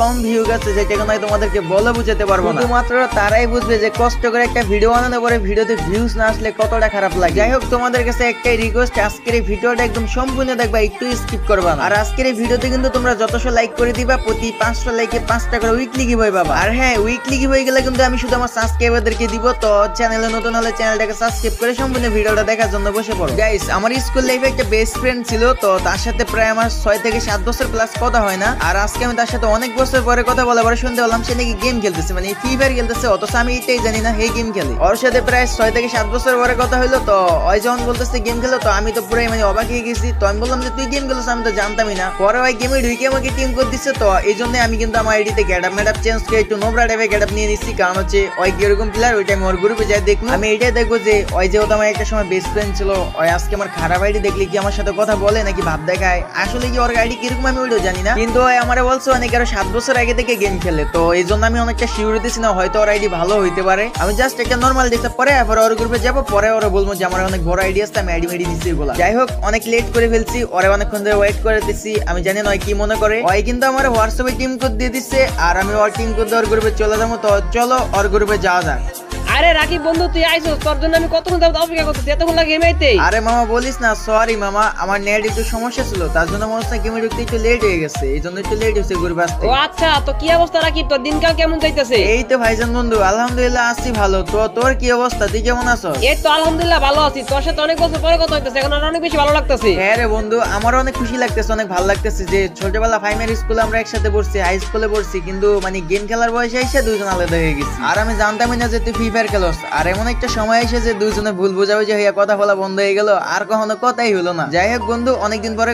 কম view গেছে যেটা কোনো তোমাদেরকে বলে বুঝাতে পারবো না। শুধুমাত্র তারাই বুঝবে যে কষ্ট করে একটা ভিডিও বানানোর পরে ভিডিওতে ভিউজ না আসলে কতটা খারাপ লাগে। যাই হোক, তোমাদের কাছে একটাই রিকোয়েস্ট, আজকের এই ভিডিওটা একদম সম্পূর্ণ দেখবা, একটু স্কিপ করবা না। আর আজকের এই ভিডিওতে কিন্তু তোমরা যতশো লাইক করে দিবা, প্রতি 500 লাইকে 5টা করে উইকলি গিভওয়ে পাবা। আর হ্যাঁ, উইকলি গিভওয়ে গেলে কিন্তু আমি শুধু আমার সাবস্ক্রাইবারদেরকে দিব। তো চ্যানেলে নতুন হলে চ্যানেলটাকে সাবস্ক্রাইব করে সম্পূর্ণ ভিডিওটা দেখার জন্য বসে পড়ো। গাইস, আমার স্কুল লাইফে একটা বেস্ট ফ্রেন্ড ছিল, তো তার সাথে প্রায় আমার 6 থেকে 7 বছর প্লাস কথা হয় না। আর আজকে আমি তার সাথে অনেক বছর পরে কথা বলার পরে শুনতে পেলাম সে নাকি গেম খেলতেছে, মানে ফ্রি ফায়ার খেলতেছে, অথচ আমি এটাই জানি না হে গেম খেলে। ওর সাথে প্রায় 6 থেকে 7 বছর পরে কথা হইলো, তো ওই যখন বলতেছে গেম খেলো, তো আমি তো পুরাই মানে অবাক হয়ে গেছি। তো আমি বললাম যে তুই গেম খেলিস, আমি তো জানতামই না। পরে ওই গেমে ঢুকে আমাকে টিম করে দিচ্ছে। তো এই জন্য আমি কিন্তু আমার আইডিতে গেটআপ মেটআপ চেঞ্জ করে একটু নোবরা টাইপের গেটআপ নিয়ে নিচ্ছি, কারণ হচ্ছে ওই কিরকম প্লেয়ার ওইটা আমি ওর গ্রুপে যাই দেখলাম। আমি এটাই দেখবো যে ওই যেহেতু আমার একটা সময় বেস্ট ফ্রেন্ড ছিল, ওই আজকে আমার খারাপ আইডি দেখলে কি আমার সাথে কথা বলে নাকি ভাব দেখায়, আসলে কি ওর আইডি কিরকম আমি ওইটাও জানি না। কিন্তু ওই আমারে বলছে অনেক আরো 7 বছর আগে থেকে গেম খেলে, তো এই জন্য আমি অনেকটা শিওর দিচ্ছি না হয়তো ওর আইডি ভালো হইতে পারে। আমি জাস্ট একটা নর্মাল দেখতে পরে ওর গ্রুপে যাবো, পরে ওরা বলবো যে আমার অনেক বড় আইডি আছে, আমি আইডি মেডি দিচ্ছি বলা। যাই হোক, অনেক লেট করে ফেলছি, ওরা অনেকক্ষণ ধরে ওয়েট করে দিচ্ছি। আমি জানি না কি মনে করে, ওই কিন্তু আমার হোয়াটসঅ্যাপে টিম কোড দিয়ে দিচ্ছে, আর আমি ওর টিম কোড ওর গ্রুপে চলে যাবো। তো চলো ওর গ্রুপে যাওয়া যাক। আরে রাকিব বন্ধু, তুই আইছো, তোর জন্য আমি কতক্ষণ যাবত অপেক্ষা করতেছি, এতক্ষণ লাগে এমআইতে। আরে মামা বলিস না, সরি মামা, আমার নেট একটু সমস্যা ছিল, তার জন্য মনে হচ্ছে গেমে ঢুকতে একটু লেট হয়ে গেছে, এই জন্য একটু লেট হয়েছে গ্রুপে আসতে। ও আচ্ছা, তো কি অবস্থা রাকিব, তোর দিনকাল কেমন যাইতেছে? এই তো ভাইজান বন্ধু, আলহামদুলিল্লাহ আছি ভালো। তো তোর কি অবস্থা, তুই কেমন আছো? এই তো আলহামদুলিল্লাহ ভালো আছি, তোর সাথে অনেক বছর পরে কথা হইতেছে, এখন আর অনেক বেশি ভালো লাগতেছে। হ্যাঁ রে বন্ধু, আমারও অনেক খুশি লাগতেছে, অনেক ভালো লাগতেছে যে ছোটবেলা প্রাইমারি স্কুলে আমরা একসাথে পড়ছি, হাই স্কুলে পড়ছি, কিন্তু মানে গেম খেলার বয়সে এসে দুইজন আলাদা হয়ে গেছি। আর আমি জানতামই না যে তুই ফ্রি ফায়ার খেলোস। আর এমন একটা সময় এসে যে দুইজনে ভুল বোঝাবুঝি হইয়া কথা বলা বন্ধ হয়ে গেল, আর কখনো কথাই হলো না। যাই হোক বন্ধু, অনেকদিন পরে